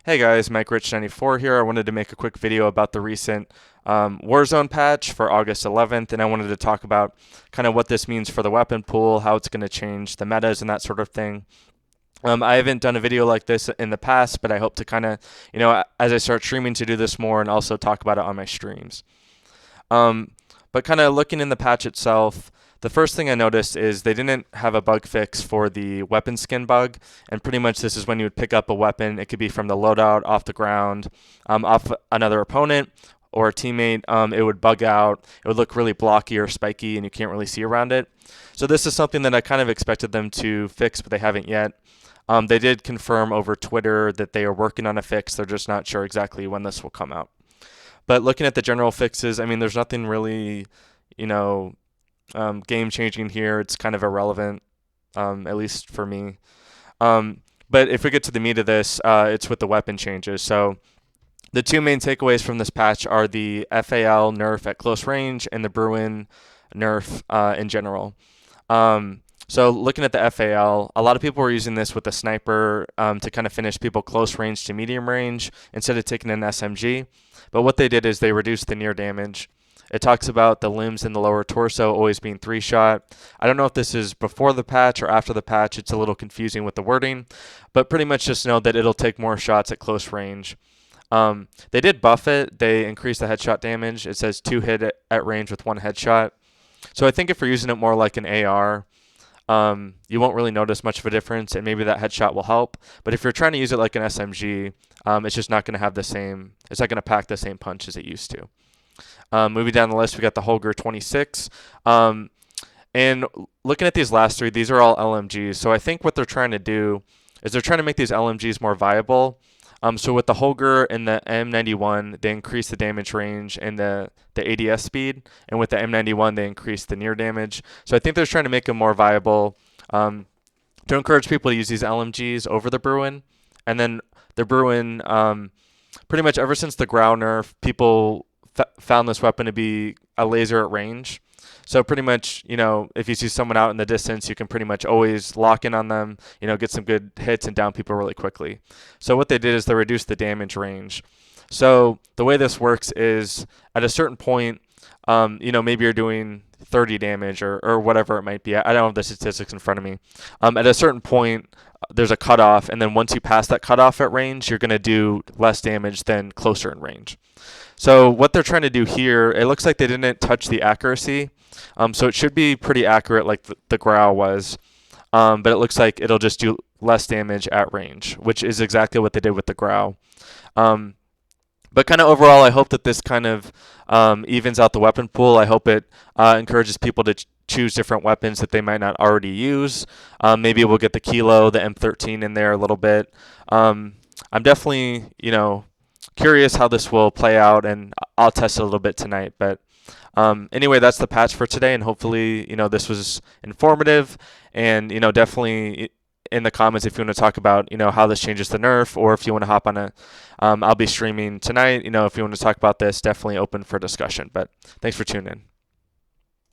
Hey guys, Mike Rich94 here. I wanted to make a quick video about the recent Warzone patch for August 11th, and I wanted to talk about kind of what this means for the weapon pool, how it's going to change the metas and that sort of thing. I haven't done a video like this in the past, but I hope to kind of, as I start streaming to do this more and also talk about it on my streams. But kind of looking in the patch itself, the first thing I noticed is they didn't have a bug fix for the weapon skin bug, and pretty much this is when you would pick up a weapon. It could be from the loadout, off the ground, off another opponent or a teammate. It would bug out. It would look really blocky or spiky, and you can't really see around it. So this is something that I kind of expected them to fix, but they haven't yet. They did confirm over Twitter that they are working on a fix. They're just not sure exactly when this will come out. But looking at the general fixes, I mean, there's nothing really, game changing here. It's kind of irrelevant, at least for me. But if we get to the meat of this, it's with the weapon changes. So the two main takeaways from this patch are the FAL nerf at close range and the Bruen nerf in general. So looking at the FAL, a lot of people were using this with the sniper to kind of finish people close range to medium range instead of taking an SMG. But what they did is they reduced the near damage. It talks about the limbs and the lower torso always being 3-shot. I don't know if this is before the patch or after the patch. It's a little confusing with the wording, but pretty much just know that it'll take more shots at close range. They did buff it. They increased the headshot damage. It says 2 hit at range with 1 headshot. So I think if you're using it more like an AR, you won't really notice much of a difference, and maybe that headshot will help. But if you're trying to use it like an SMG, it's just not going to have the same, it's not going to pack the same punch as it used to. Moving down the list, we got the Holger 26. And looking at these last three, these are all LMGs. So I think what they're trying to do is they're trying to make these LMGs more viable. So with the Holger and the M91, they increase the damage range and the ADS speed. And with the M91, they increase the near damage. So I think they're trying to make them more viable to encourage people to use these LMGs over the Bruen. And then the Bruen, pretty much ever since the Grau nerf, people found this weapon to be a laser at range. So pretty much, if you see someone out in the distance, you can pretty much always lock in on them, get some good hits and down people really quickly. So what they did is they reduced the damage range. So the way this works is at a certain point, maybe you're doing 30 damage or whatever it might be. I don't have the statistics in front of me. At a certain point, there's a cutoff, and then once you pass that cutoff at range, you're going to do less damage than closer in range. So what they're trying to do here, it looks like they didn't touch the accuracy. So it should be pretty accurate like the Grau was. But it looks like it'll just do less damage at range, which is exactly what they did with the Grau. But kind of overall, I hope that this kind of evens out the weapon pool. I hope it encourages people to choose different weapons that they might not already use. Maybe we'll get the Kilo, the M13 in there a little bit. I'm definitely, curious how this will play out, and I'll test it a little bit tonight. But anyway, that's the patch for today, and hopefully, this was informative. And definitely in the comments if you want to talk about how this changes the nerf, or if you want to hop on a I'll be streaming tonight. If you want to talk about this, definitely open for discussion. But thanks for tuning in.